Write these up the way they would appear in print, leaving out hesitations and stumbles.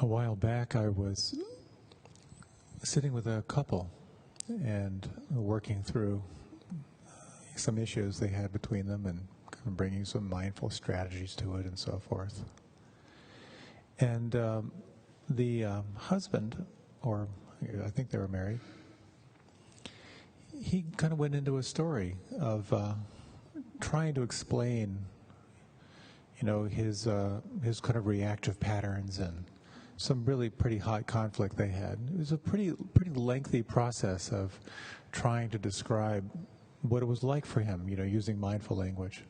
while back I was sitting with a couple and working through some issues they had between them and kind of bringing some mindful strategies to it and so forth. And the husband, or I think they were married, he kind of went into a story of trying to explain, his kind of reactive patterns and some really pretty hot conflict they had. It was a pretty lengthy process of trying to describe what it was like for him, using mindful language.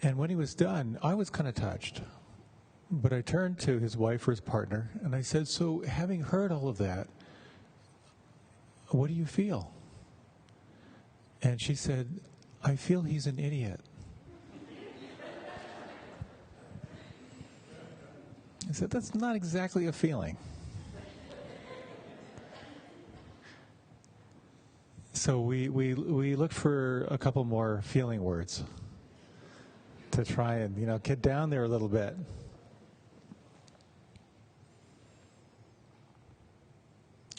And when he was done, I was kind of touched. But I turned to his wife or his partner, and I said, "So, having heard all of that, what do you feel?" And she said, "I feel he's an idiot." I said, "That's not exactly a feeling." So we looked for a couple more feeling words to try and, get down there a little bit.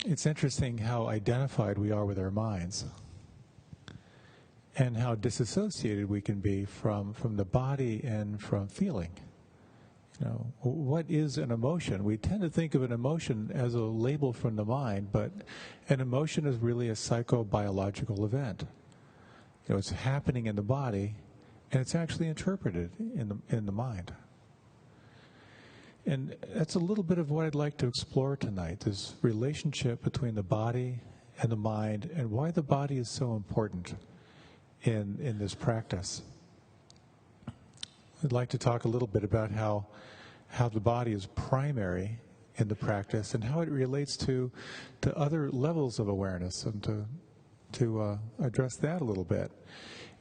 It's interesting how identified we are with our minds and how disassociated we can be from the body and from feeling. What is an emotion? We tend to think of an emotion as a label from the mind, but an emotion is really a psychobiological event. It's happening in the body, and it's actually interpreted in the mind. And that's a little bit of what I'd like to explore tonight, this relationship between the body and the mind, and why the body is so important in this practice. I'd like to talk a little bit about how the body is primary in the practice and how it relates to other levels of awareness, and to address that a little bit.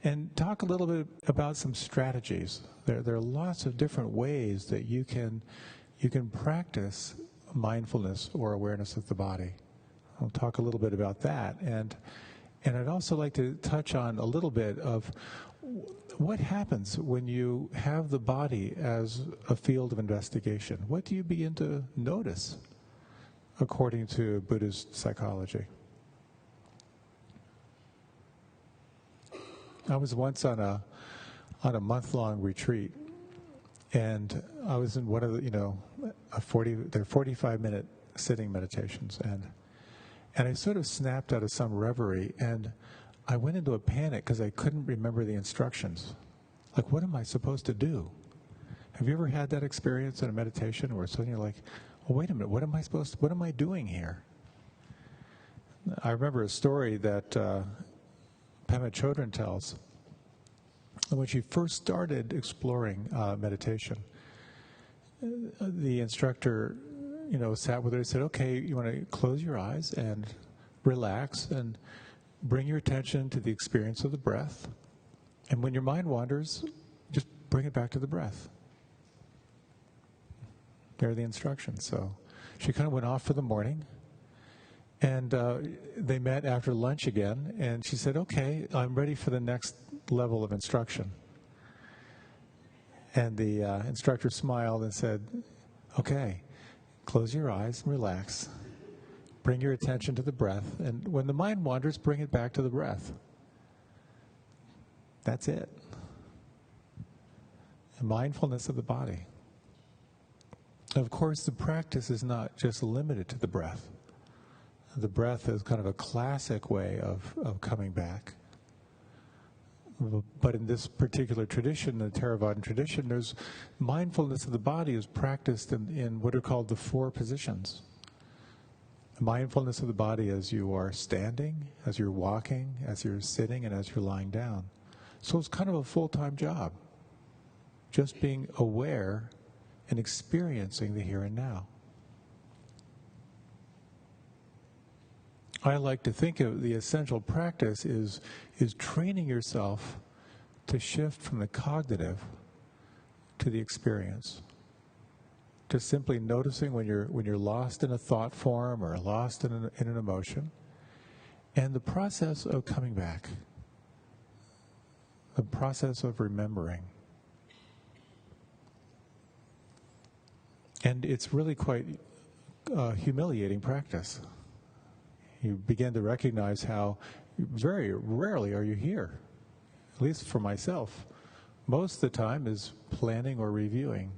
And talk a little bit about some strategies. There are lots of different ways that you can practice mindfulness or awareness of the body. I'll talk a little bit about that. And I'd also like to touch on a little bit of what happens when you have the body as a field of investigation. What do you begin to notice according to Buddhist psychology? I was once on a month-long retreat, and I was in one of the, they're 45-minute sitting meditations, and I sort of snapped out of some reverie, and I went into a panic because I couldn't remember the instructions. Like, what am I supposed to do? Have you ever had that experience in a meditation where suddenly you're like, well, wait a minute, what am I doing here? I remember a story that Pema Chodron tells. When she first started exploring meditation, the instructor, sat with her and said, "Okay, you want to close your eyes and relax and bring your attention to the experience of the breath. And when your mind wanders, just bring it back to the breath." There are the instructions. So she kind of went off for the morning. And they met after lunch again, and she said, "Okay, I'm ready for the next level of instruction." And the instructor smiled and said, "Okay, close your eyes and relax. Bring your attention to the breath, and when the mind wanders, bring it back to the breath." That's it. And mindfulness of the body. Of course, the practice is not just limited to the breath. The breath is kind of a classic way of coming back. But in this particular tradition, the Theravadan tradition, there's mindfulness of the body is practiced in what are called the four positions. Mindfulness of the body as you are standing, as you're walking, as you're sitting, and as you're lying down. So it's kind of a full-time job, just being aware and experiencing the here and now. I like to think of the essential practice is training yourself to shift from the cognitive to the experience. To simply noticing when you're lost in a thought form or lost in an emotion, and the process of coming back, the process of remembering. And it's really quite humiliating practice. You begin to recognize how very rarely are you here, at least for myself. Most of the time is planning or reviewing.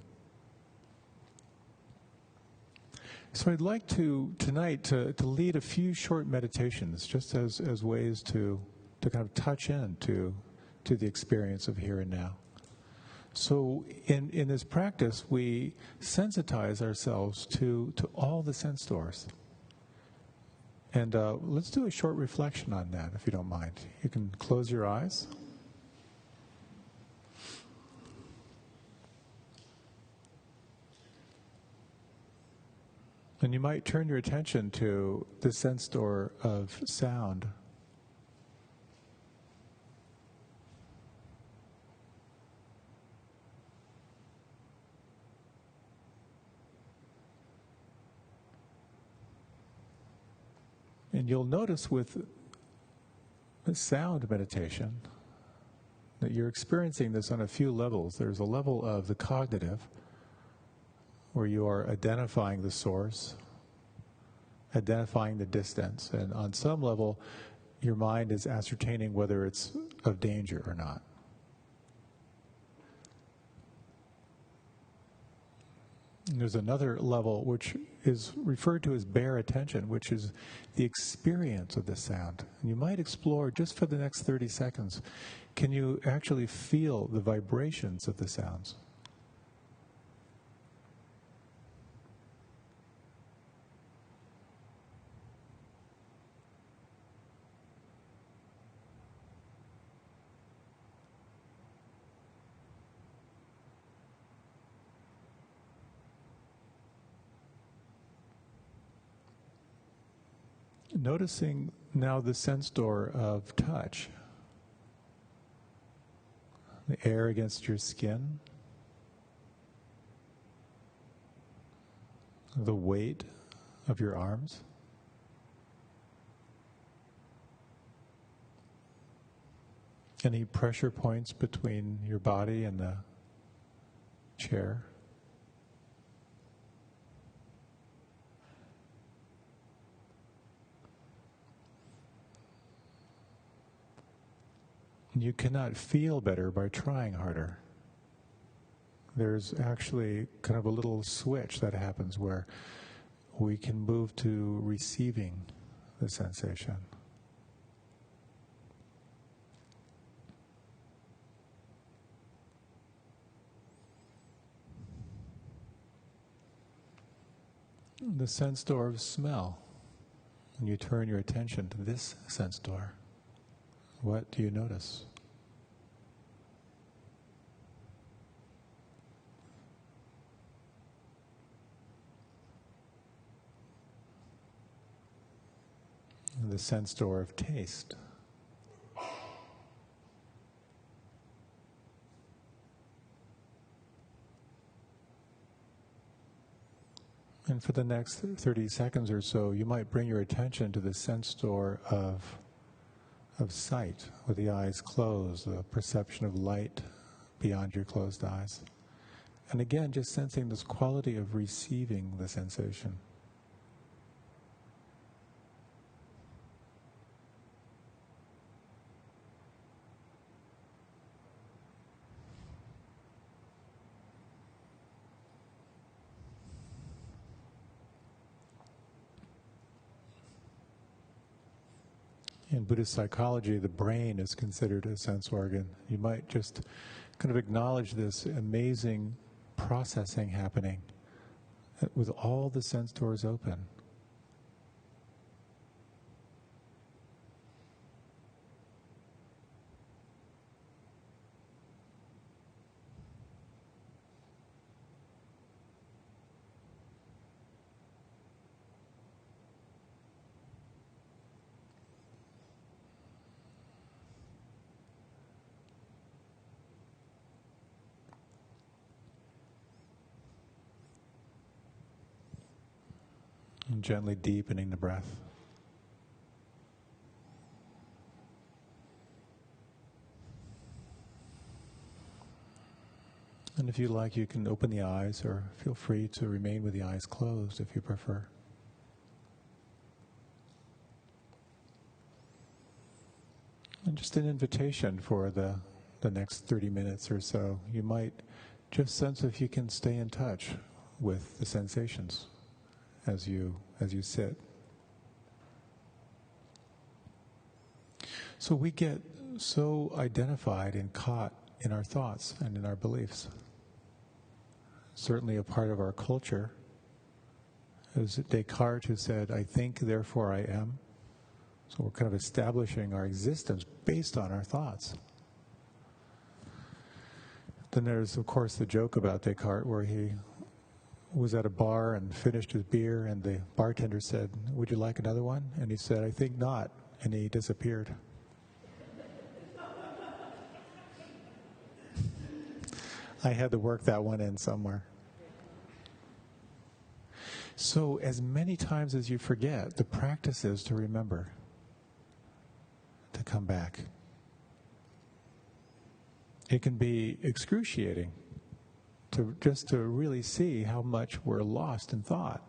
So I'd like to tonight to lead a few short meditations, just as ways to kind of touch into the experience of here and now. So in this practice, we sensitize ourselves to all the sense doors. And let's do a short reflection on that, if you don't mind. You can close your eyes. And you might turn your attention to the sense door of sound. And you'll notice with the sound meditation that you're experiencing this on a few levels. There's a level of the cognitive, where you are identifying the source, identifying the distance, and on some level, your mind is ascertaining whether it's of danger or not. And there's another level which is referred to as bare attention, which is the experience of the sound. And you might explore just for the next 30 seconds, can you actually feel the vibrations of the sounds? Noticing now the sense door of touch, the air against your skin, the weight of your arms, any pressure points between your body and the chair. You cannot feel better by trying harder. There's actually kind of a little switch that happens where we can move to receiving the sensation. The sense door of smell. When you turn your attention to this sense door, what do you notice? The sense door of taste. And for the next 30 seconds or so, you might bring your attention to the sense door of sight, with the eyes closed, the perception of light beyond your closed eyes. And again, just sensing this quality of receiving the sensation. In Buddhist psychology, the brain is considered a sense organ. You might just kind of acknowledge this amazing processing happening with all the sense doors open. And gently deepening the breath. And if you like, you can open the eyes, or feel free to remain with the eyes closed if you prefer. And just an invitation for the next 30 minutes or so. You might just sense if you can stay in touch with the sensations as you sit. So we get so identified and caught in our thoughts and in our beliefs. Certainly a part of our culture. It was Descartes who said, "I think, therefore I am." So we're kind of establishing our existence based on our thoughts. Then there's, of course, the joke about Descartes where he was at a bar and finished his beer, and the bartender said, "Would you like another one?" And he said, "I think not," and he disappeared. I had to work that one in somewhere. So as many times as you forget, the practice is to remember, to come back. It can be excruciating to really see how much we're lost in thought.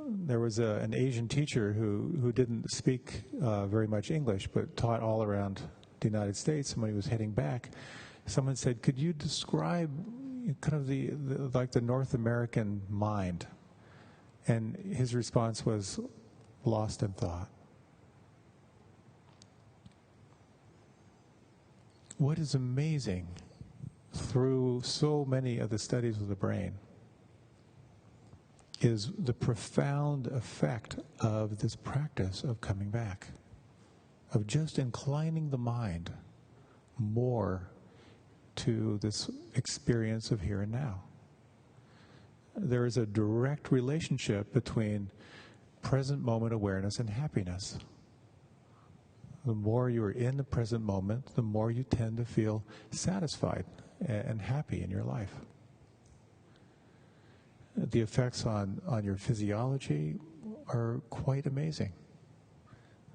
There was an Asian teacher who didn't speak very much English, but taught all around the United States. And when he was heading back, someone said, "Could you describe kind of the North American mind?" And his response was, "Lost in thought." What is amazing through so many of the studies of the brain is the profound effect of this practice of coming back, of just inclining the mind more to this experience of here and now. There is a direct relationship between present moment awareness and happiness. The more you are in the present moment, the more you tend to feel satisfied and happy in your life. The effects on your physiology are quite amazing.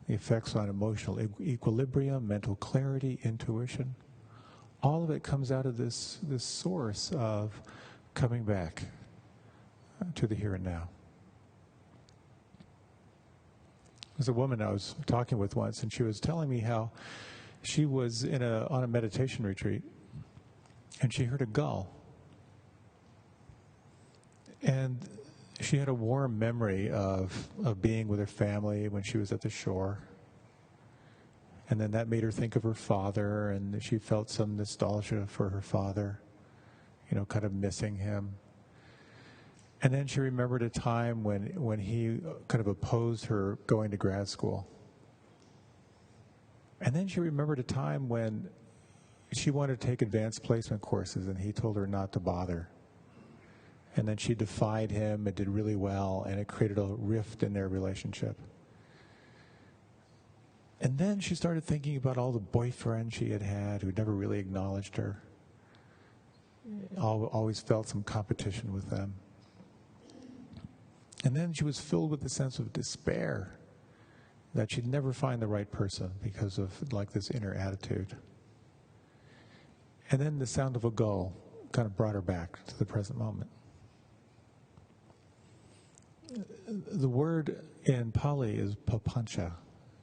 The effects on emotional equilibrium, mental clarity, intuition, all of it comes out of this source of coming back to the here and now. There's a woman I was talking with once, and she was telling me how she was on a meditation retreat, and she heard a gull. And she had a warm memory of being with her family when she was at the shore. And then that made her think of her father, and she felt some nostalgia for her father, kind of missing him. And then she remembered a time when he kind of opposed her going to grad school. And then she remembered a time when she wanted to take advanced placement courses, and he told her not to bother. And then she defied him and did really well, and it created a rift in their relationship. And then she started thinking about all the boyfriends she had who never really acknowledged her. Always felt some competition with them. And then she was filled with a sense of despair that she'd never find the right person because of this inner attitude. And then the sound of a gull kind of brought her back to the present moment. The word in Pali is papancha,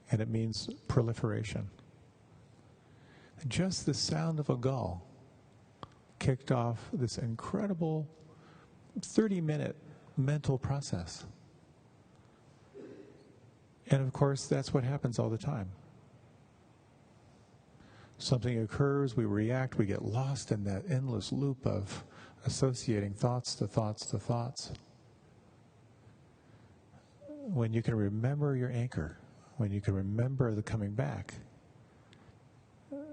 and it means proliferation. Just the sound of a gull kicked off this incredible 30-minute mental process. And of course, that's what happens all the time. Something occurs, we react, we get lost in that endless loop of associating thoughts to thoughts to thoughts. When you can remember your anchor, when you can remember the coming back,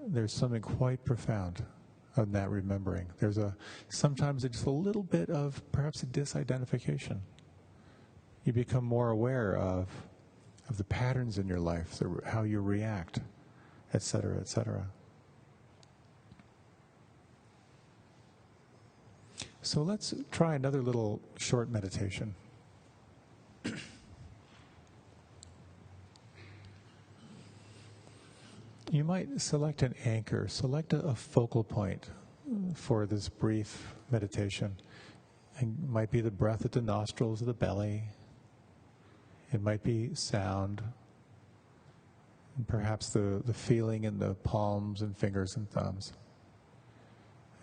there's something quite profound of that remembering. There's sometimes just a little bit of perhaps a disidentification. You become more aware of the patterns in your life, how you react, etc., etc. So let's try another little short meditation. You might select an anchor, select a focal point for this brief meditation. It might be the breath at the nostrils of the belly. It might be sound. And perhaps the feeling in the palms and fingers and thumbs.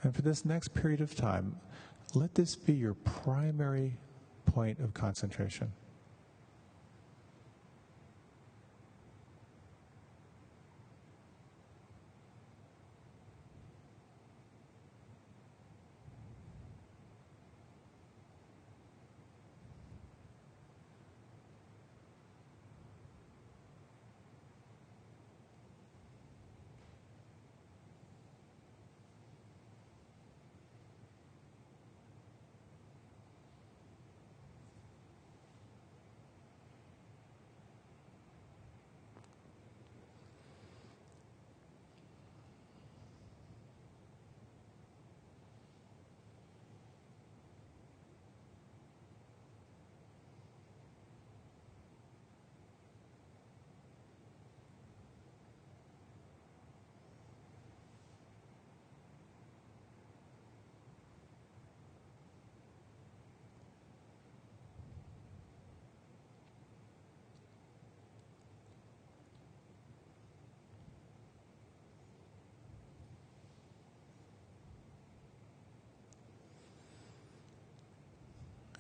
And for this next period of time, let this be your primary point of concentration.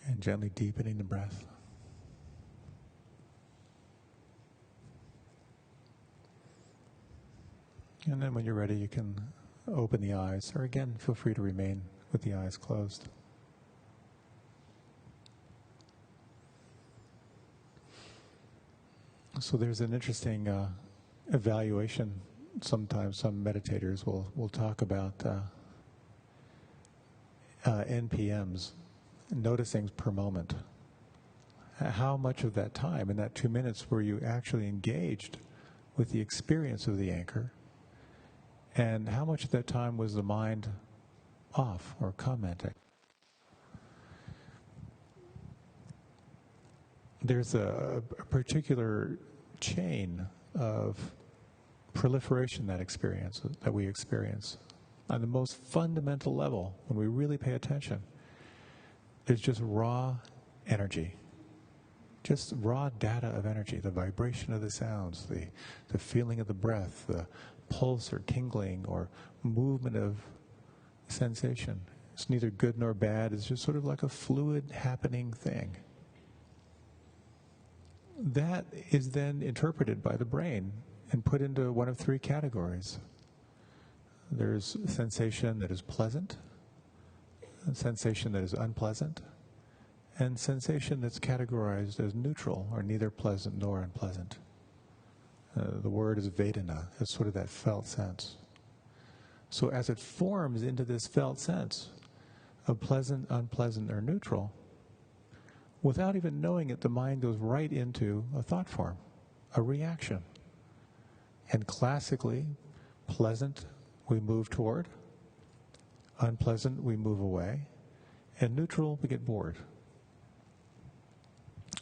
And gently deepening the breath. And then when you're ready, you can open the eyes, or again, feel free to remain with the eyes closed. So there's an interesting evaluation. Sometimes some meditators will talk about NPMs, noticings per moment. How much of that time, in that 2 minutes, were you actually engaged with the experience of the anchor? And how much of that time was the mind off or commenting? There's a particular chain of proliferation that we experience. On the most fundamental level, when we really pay attention, there's just raw energy. Just raw data of energy, the vibration of the sounds, the feeling of the breath, the pulse or tingling or movement of sensation. It's neither good nor bad. It's just sort of like a fluid happening thing. That is then interpreted by the brain and put into one of three categories. There's sensation that is pleasant, sensation that is unpleasant, and sensation that's categorized as neutral, or neither pleasant nor unpleasant. The word is Vedana. It's sort of that felt sense. So as it forms into this felt sense of pleasant, unpleasant, or neutral, without even knowing it, the mind goes right into a thought form, a reaction. And classically, pleasant we move toward, unpleasant we move away, and neutral we get bored.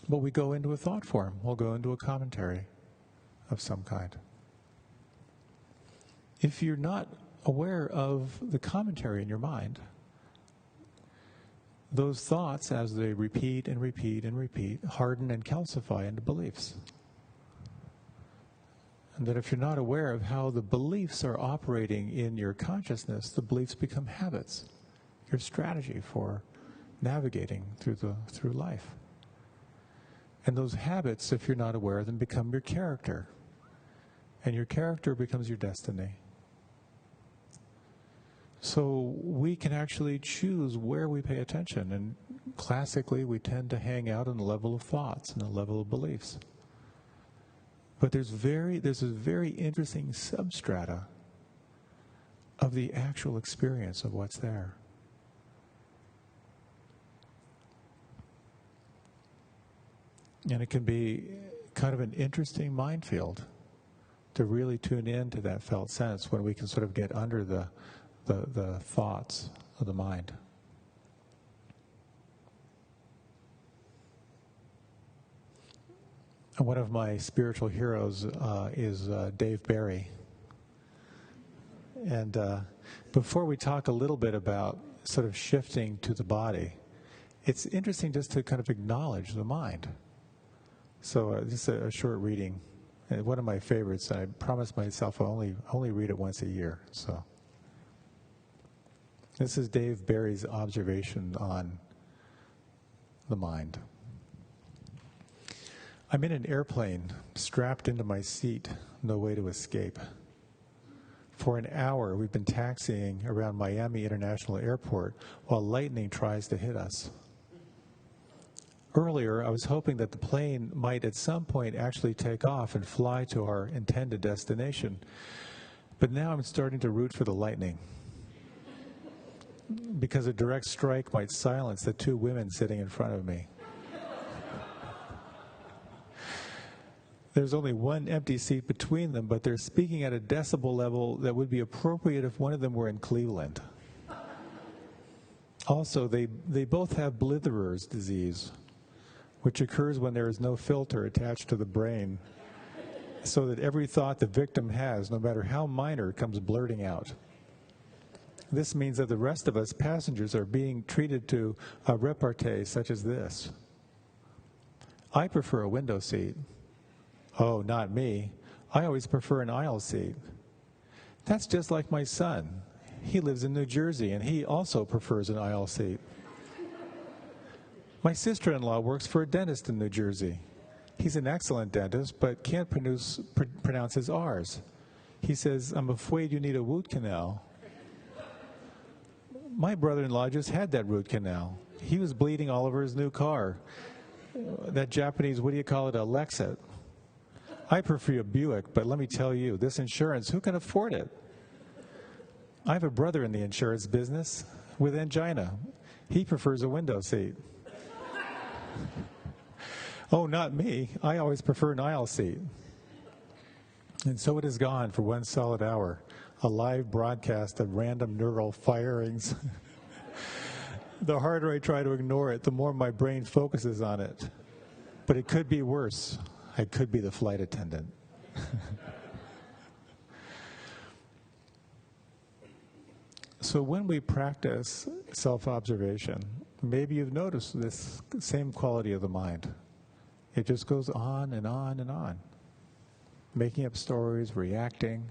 But we go into a thought form. We'll go into a commentary of some kind. If you're not aware of the commentary in your mind, those thoughts, as they repeat and repeat and repeat, harden and calcify into beliefs. And that if you're not aware of how the beliefs are operating in your consciousness, the beliefs become habits, your strategy for navigating through life. And those habits, if you're not aware of them, become your character. And your character becomes your destiny. So we can actually choose where we pay attention. And classically, we tend to hang out on the level of thoughts and the level of beliefs. But there's this very interesting substrata of the actual experience of what's there. And it can be kind of an interesting minefield to really tune in to that felt sense when we can sort of get under the thoughts of the mind. One of my spiritual heroes is Dave Barry. And before we talk a little bit about sort of shifting to the body, it's interesting just to kind of acknowledge the mind. So just a short reading. One of my favorites. I promised myself I'll only read it once a year. So this is Dave Barry's observation on the mind. I'm in an airplane, strapped into my seat, no way to escape. For an hour, we've been taxiing around Miami International Airport while lightning tries to hit us. Earlier, I was hoping that the plane might at some point actually take off and fly to our intended destination. But now I'm starting to root for the lightning, because a direct strike might silence the two women sitting in front of me. There's only one empty seat between them, but they're speaking at a decibel level that would be appropriate if one of them were in Cleveland. Also, they both have Blitherer's disease, which occurs when there is no filter attached to the brain, so that every thought the victim has, no matter how minor, comes blurting out. This means that the rest of us passengers are being treated to a repartee such as this. I prefer a window seat. Oh, not me. I always prefer an aisle seat. That's just like my son. He lives in New Jersey, and he also prefers an aisle seat. My sister-in-law works for a dentist in New Jersey. He's an excellent dentist, but can't pronounce his R's. He says, I'm afraid you need a root canal. My brother-in-law just had that root canal. He was bleeding all over his new car. That Japanese, what do you call it, a Lexus. I prefer a Buick, but let me tell you, this insurance, who can afford it? I have a brother in the insurance business with angina. He prefers a window seat. Oh, not me. I always prefer an aisle seat. And so it has gone for 1 solid hour, a live broadcast of random neural firings. The harder I try to ignore it, the more my brain focuses on it. But it could be worse. I could be the flight attendant. So when we practice self-observation, maybe you've noticed this same quality of the mind. It just goes on and on and on, making up stories, reacting.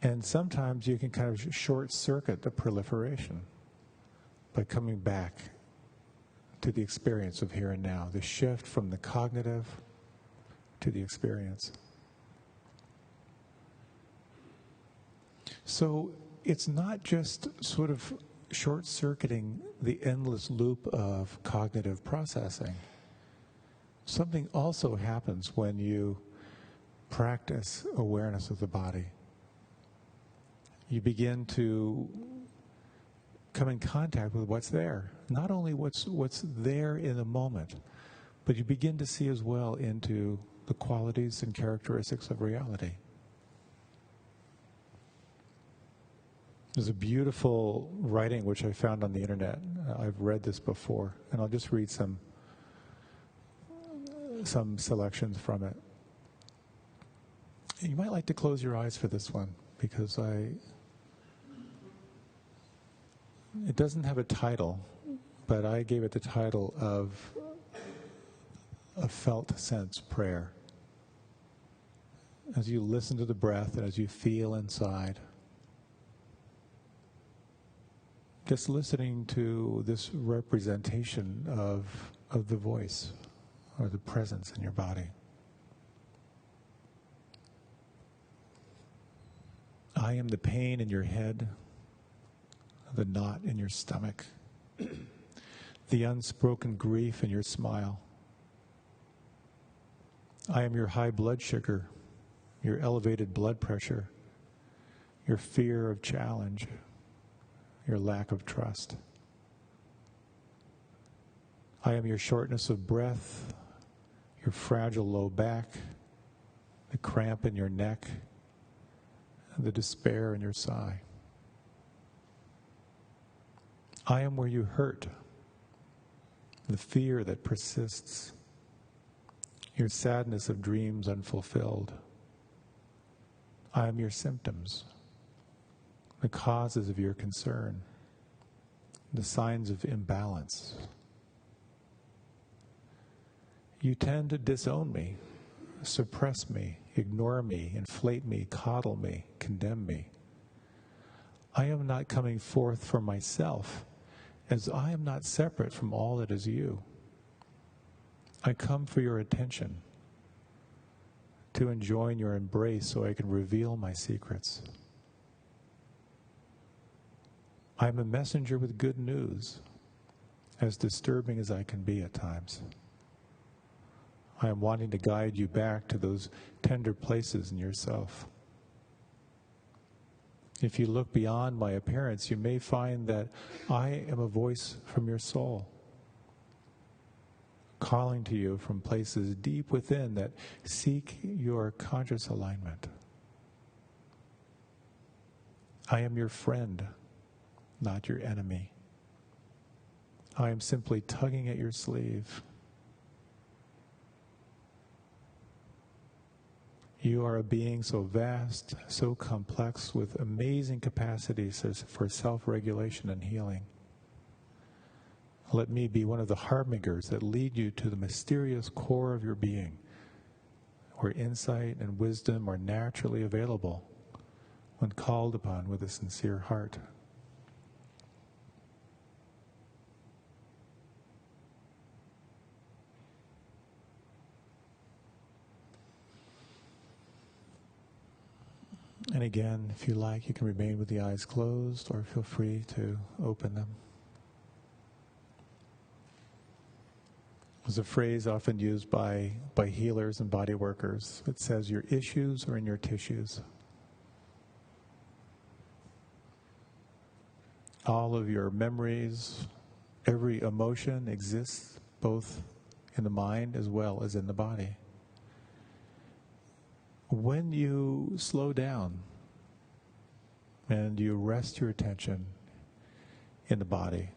And sometimes you can kind of short-circuit the proliferation by coming back to the experience of here and now, the shift from the cognitive to the experience. So it's not just sort of short-circuiting the endless loop of cognitive processing. Something also happens when you practice awareness of the body. You begin to come in contact with what's there. Not only what's there in the moment, but you begin to see as well into the qualities and characteristics of reality. There's a beautiful writing which I found on the internet. I've read this before, and I'll just read some selections from it. You might like to close your eyes for this one, because it doesn't have a title, but I gave it the title of a felt sense prayer. As you listen to the breath and as you feel inside, just listening to this representation of the voice or the presence in your body. I am the pain in your head, the knot in your stomach, the unspoken grief in your smile. I am your high blood sugar, your elevated blood pressure, your fear of challenge, your lack of trust. I am your shortness of breath, your fragile low back, the cramp in your neck, and the despair in your sigh. I am where you hurt, the fear that persists, your sadness of dreams unfulfilled. I am your symptoms, the causes of your concern, the signs of imbalance. You tend to disown me, suppress me, ignore me, inflate me, coddle me, condemn me. I am not coming forth for myself, as I am not separate from all that is you. I come for your attention, to enjoin your embrace so I can reveal my secrets. I am a messenger with good news, as disturbing as I can be at times. I am wanting to guide you back to those tender places in yourself. If you look beyond my appearance, you may find that I am a voice from your soul, calling to you from places deep within that seek your conscious alignment. I am your friend, not your enemy. I am simply tugging at your sleeve. You are a being so vast, so complex, with amazing capacities for self-regulation and healing. Let me be one of the harbingers that lead you to the mysterious core of your being, where insight and wisdom are naturally available when called upon with a sincere heart. And again, if you like, you can remain with the eyes closed or feel free to open them. There's a phrase often used by healers and body workers. It says, your issues are in your tissues. All of your memories, every emotion exists both in the mind as well as in the body. When you slow down and you rest your attention in the body,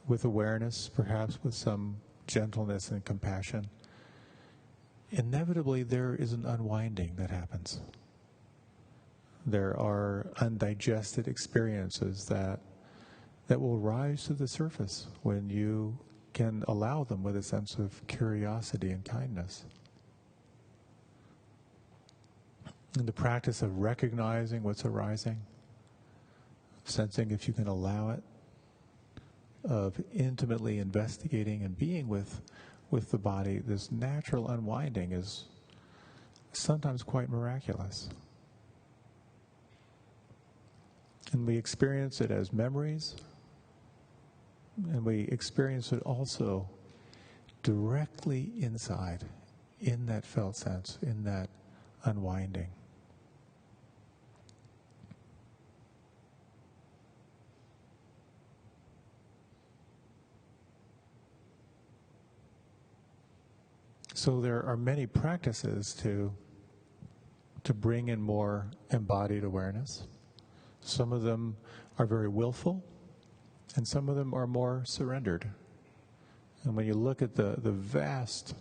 with awareness, perhaps with some gentleness and compassion, inevitably there is an unwinding that happens. There are undigested experiences that will rise to the surface when you can allow them with a sense of curiosity and kindness. In the practice of recognizing what's arising, sensing if you can allow it, of intimately investigating and being with the body, this natural unwinding is sometimes quite miraculous. And we experience it as memories, and we experience it also directly inside, in that felt sense, in that unwinding. So there are many practices to bring in more embodied awareness. Some of them are very willful, and some of them are more surrendered. And when you look at the vast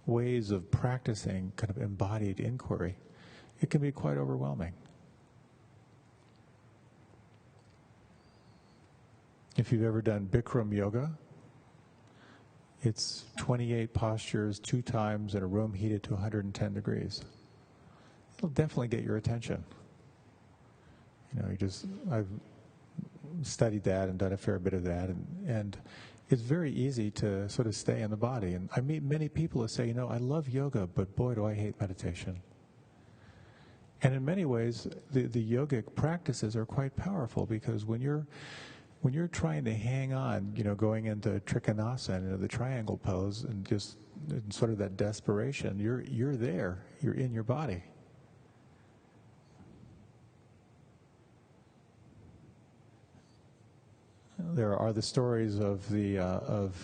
ways of practicing kind of embodied inquiry, it can be quite overwhelming. If you've ever done Bikram yoga, it's 28 postures 2 times in a room heated to 110 degrees. It'll definitely get your attention. I've studied that and done a fair bit of that, and it's very easy to sort of stay in the body. And I meet many people who say, I love yoga, but boy, do I hate meditation. And in many ways, the yogic practices are quite powerful, because when you're trying to hang on, going into Trikonasana, into the triangle pose, and just in sort of that desperation, you're there, you're in your body. There are the stories of yogis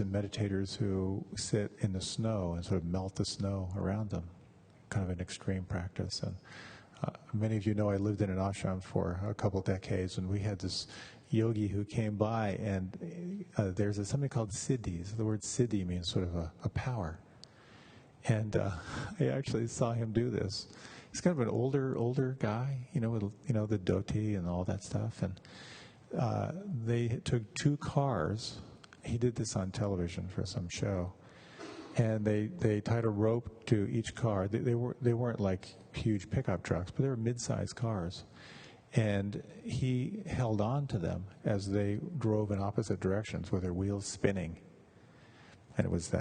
and meditators who sit in the snow and sort of melt the snow around them, kind of an extreme practice. And many of you know I lived in an ashram for a couple decades, and we had this yogi who came by, and there's something called siddhis. The word siddhi means sort of a power. And I actually saw him do this. He's kind of an older guy, with, the dhoti and all that stuff. And they took 2 cars. He did this on television for some show. And they tied a rope to each car. They weren't like huge pickup trucks, but they were mid-sized cars. And he held on to them as they drove in opposite directions with their wheels spinning. And it was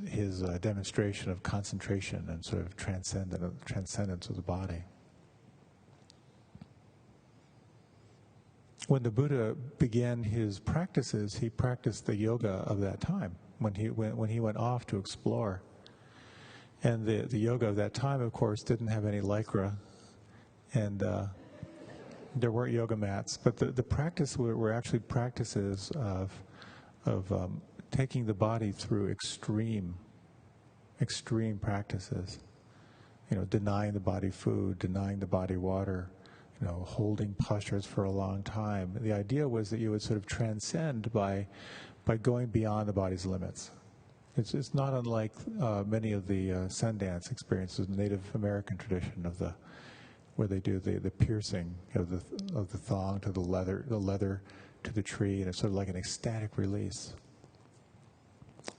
his demonstration of concentration and sort of transcendence of the body. When the Buddha began his practices, he practiced the yoga of that time. When he went off to explore. And the yoga of that time, of course, didn't have any lycra, and there weren't yoga mats. But the practice were actually practices of taking the body through extreme practices. Denying the body food, denying the body water, holding postures for a long time. The idea was that you would sort of transcend by going beyond the body's limits. It's not unlike many of the Sundance experiences, the Native American tradition where they do the piercing of the thong to the leather to the tree, and it's sort of like an ecstatic release.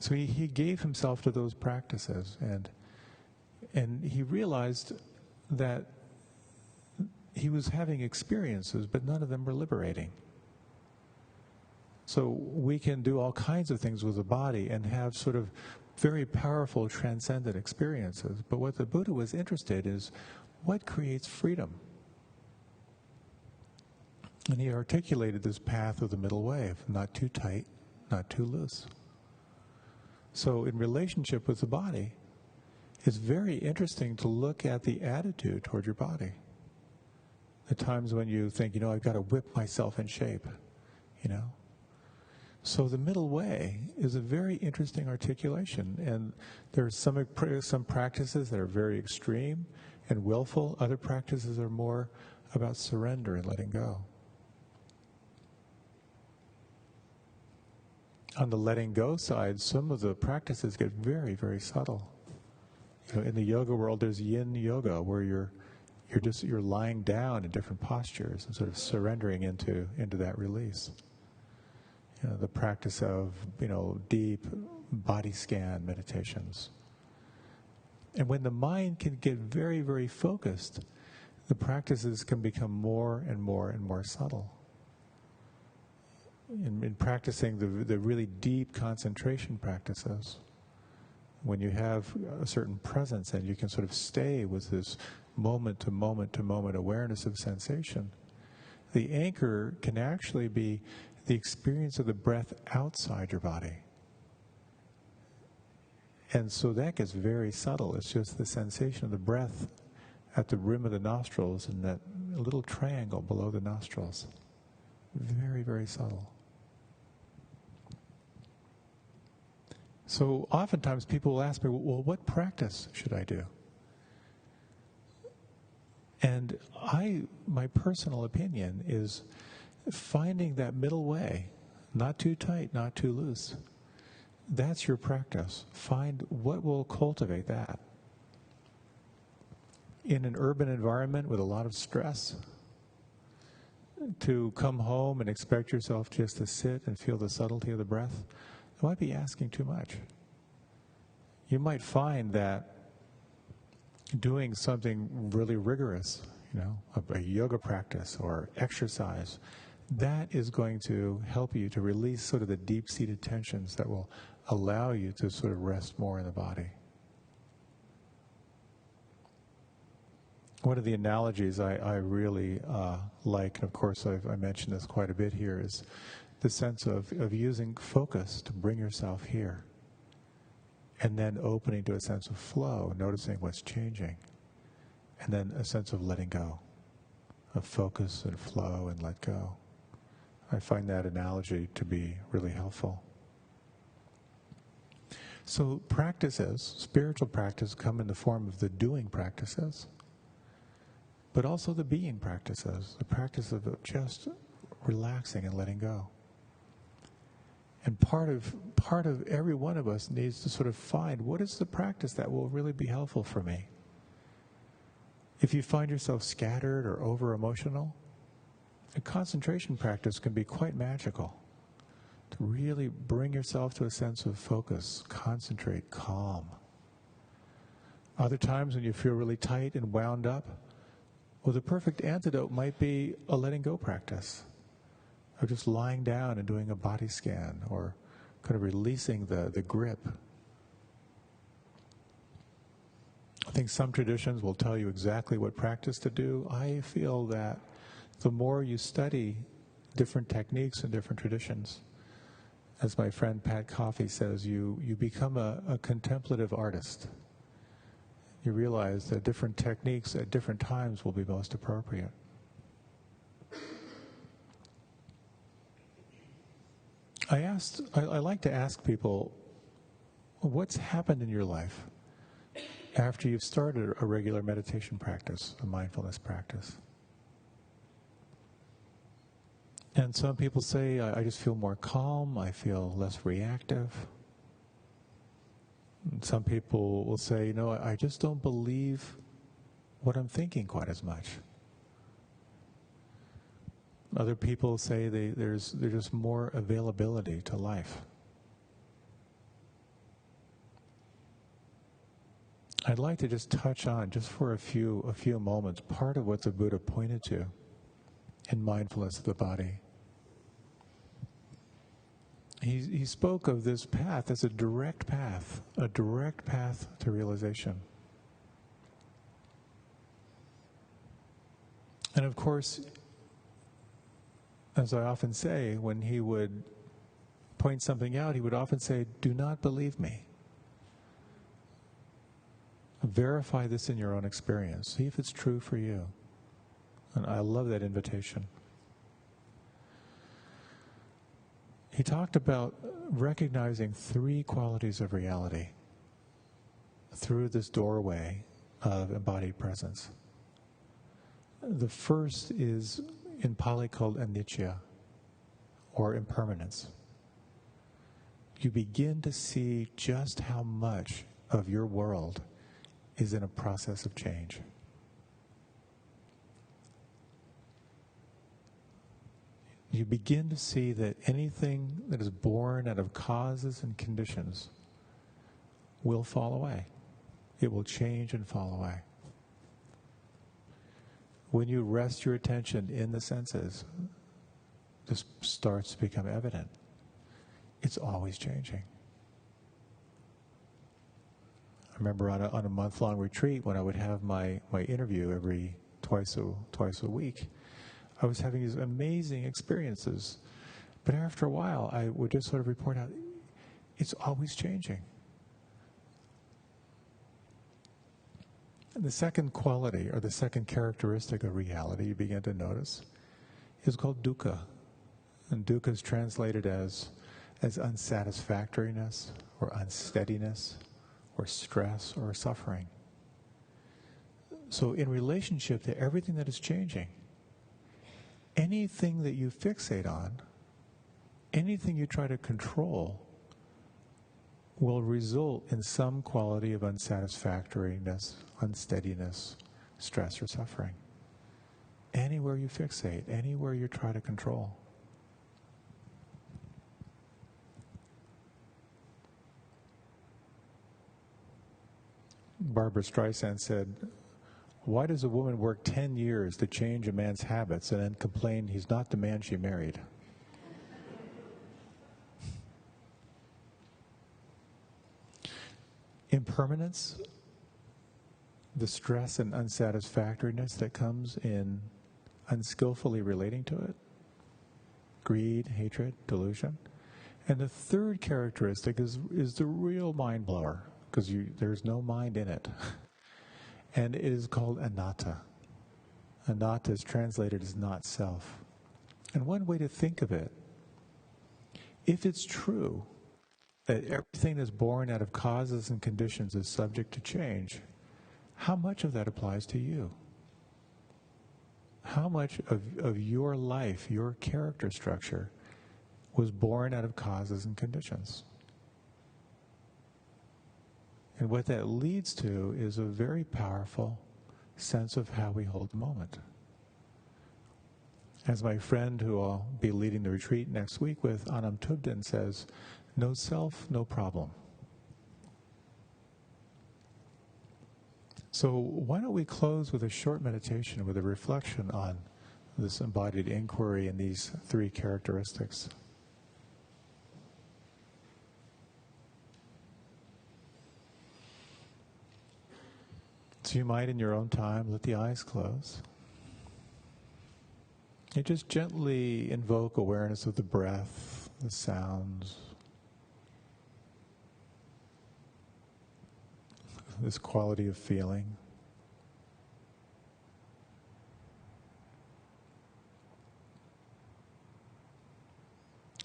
So he gave himself to those practices, and he realized that he was having experiences, but none of them were liberating. So we can do all kinds of things with the body and have sort of very powerful transcendent experiences. But what the Buddha was interested in is what creates freedom. And he articulated this path of the middle way, not too tight, not too loose. So in relationship with the body, it's very interesting to look at the attitude toward your body. The times when you think, I've got to whip myself in shape, So the middle way is a very interesting articulation, and there's some practices that are very extreme and willful. Other practices are more about surrender and letting go. On the letting go side, some of the practices get very, very subtle. In the yoga world, there's yin yoga, where you're lying down in different postures and sort of surrendering into that release. The practice of, deep body scan meditations. And when the mind can get very, very focused, the practices can become more and more and more subtle. In practicing the really deep concentration practices, when you have a certain presence and you can sort of stay with this moment to moment to moment awareness of sensation, the anchor can actually be the experience of the breath outside your body. And so that gets very subtle. It's just the sensation of the breath at the rim of the nostrils and that little triangle below the nostrils. Very, very subtle. So oftentimes people will ask me, well, what practice should I do? And my personal opinion is finding that middle way, not too tight, not too loose. That's your practice. Find what will cultivate that. In an urban environment with a lot of stress, to come home and expect yourself just to sit and feel the subtlety of the breath, you might be asking too much. You might find that doing something really rigorous, a yoga practice or exercise, that is going to help you to release sort of the deep-seated tensions that will allow you to sort of rest more in the body. One of the analogies I really like, and of course I mentioned this quite a bit here, is the sense of using focus to bring yourself here, and then opening to a sense of flow, noticing what's changing, and then a sense of letting go, of focus and flow and let go. I find that analogy to be really helpful. So practices, spiritual practice, come in the form of the doing practices, but also the being practices, the practice of just relaxing and letting go. And part of every one of us needs to sort of find, what is the practice that will really be helpful for me? If you find yourself scattered or over-emotional, a concentration practice can be quite magical. To really bring yourself to a sense of focus, concentrate, calm. Other times when you feel really tight and wound up, well, the perfect antidote might be a letting go practice, of just lying down and doing a body scan, or kind of releasing the grip. I think some traditions will tell you exactly what practice to do. I feel that the more you study different techniques and different traditions, as my friend Pat Coffey says, you become a contemplative artist. You realize that different techniques at different times will be most appropriate. I like to ask people, what's happened in your life after you've started a regular meditation practice, a mindfulness practice? And some people say, I just feel more calm, I feel less reactive. And some people will say, I just don't believe what I'm thinking quite as much. Other people say there's just more availability to life. I'd like to just touch on, just for a few moments, part of what the Buddha pointed to in mindfulness of the body. He spoke of this path as a direct path to realization. And of course, as I often say, when he would point something out, he would often say, "Do not believe me. Verify this in your own experience. See if it's true for you." And I love that invitation. He talked about recognizing three qualities of reality through this doorway of embodied presence. The first is in Pali called anicca, or impermanence. You begin to see just how much of your world is in a process of change. You begin to see that anything that is born out of causes and conditions will fall away. It will change and fall away. When you rest your attention in the senses, this starts to become evident. It's always changing. I remember on a month-long retreat when I would have my interview every twice a week, I was having these amazing experiences. But after a while, I would just sort of report out, it's always changing. And the second quality, or the second characteristic of reality you begin to notice, is called dukkha. And dukkha is translated as unsatisfactoriness, or unsteadiness, or stress, or suffering. So in relationship to everything that is changing, anything that you fixate on, anything you try to control, will result in some quality of unsatisfactoriness, unsteadiness, stress, or suffering. Anywhere you fixate, anywhere you try to control. Barbara Streisand said, "Why does a woman work 10 years to change a man's habits and then complain he's not the man she married?" Impermanence, the stress and unsatisfactoriness that comes in unskillfully relating to it, greed, hatred, delusion. And the third characteristic is the real mind blower, because there's no mind in it. And it is called anatta. Anatta is translated as not self. And one way to think of it, if it's true that everything that's born out of causes and conditions is subject to change, how much of that applies to you? How much of your life, your character structure, was born out of causes and conditions. And what that leads to is a very powerful sense of how we hold the moment. As my friend who I'll be leading the retreat next week with, Anam Tubden, says, no self, no problem. So why don't we close with a short meditation, with a reflection on this embodied inquiry and these three characteristics. So you might, in your own time, let the eyes close. And just gently invoke awareness of the breath, the sounds, this quality of feeling.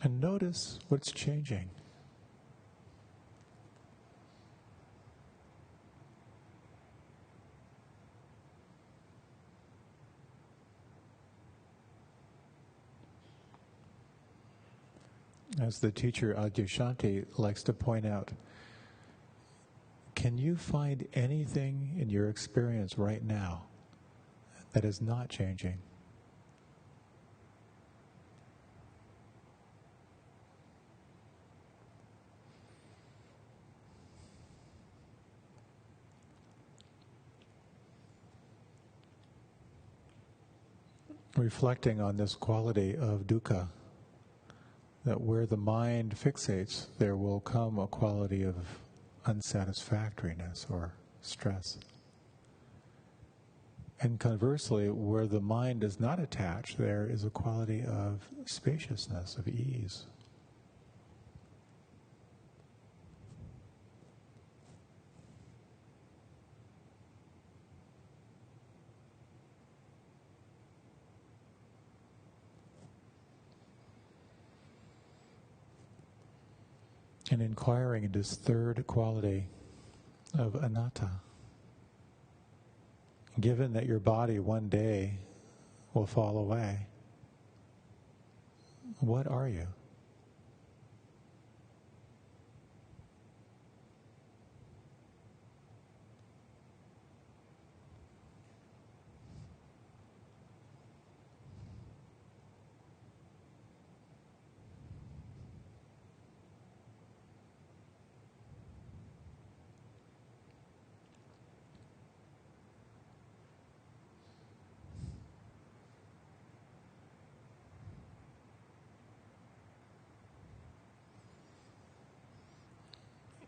And notice what's changing. As the teacher Adyashanti likes to point out, can you find anything in your experience right now that is not changing? Reflecting on this quality of dukkha, that where the mind fixates, there will come a quality of unsatisfactoriness or stress. And conversely, where the mind is not attached, there is a quality of spaciousness, of ease. And inquiring into this third quality of anatta. Given that your body one day will fall away, what are you?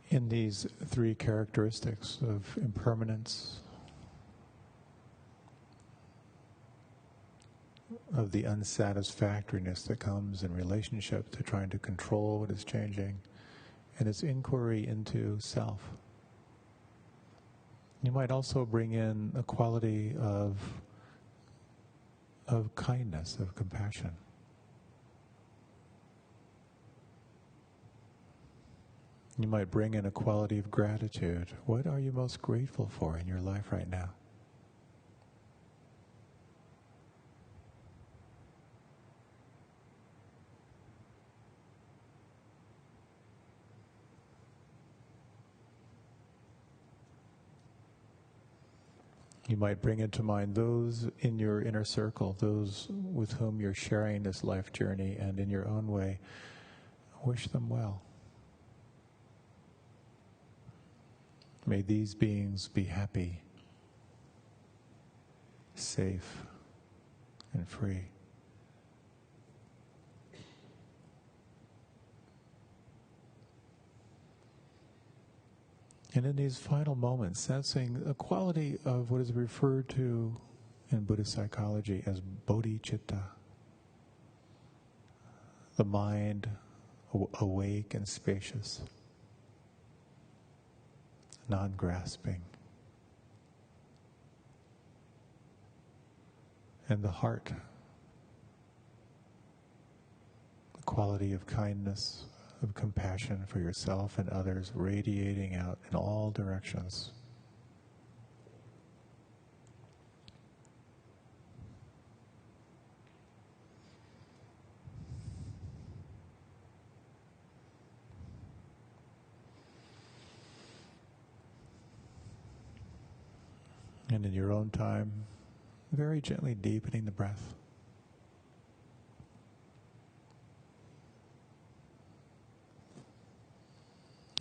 In these three characteristics of impermanence, of the unsatisfactoriness that comes in relationship to trying to control what is changing, and its inquiry into self. You might also bring in a quality of kindness, of compassion. You might bring in a quality of gratitude. What are you most grateful for in your life right now? You might bring into mind those in your inner circle, those with whom you're sharing this life journey, and in your own way, wish them well. May these beings be happy, safe, and free. And in these final moments, sensing a quality of what is referred to in Buddhist psychology as bodhicitta, the mind awake and spacious, non-grasping, and the heart, the quality of kindness, of compassion for yourself and others, radiating out in all directions. And in your own time, very gently deepening the breath.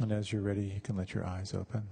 And as you're ready, you can let your eyes open.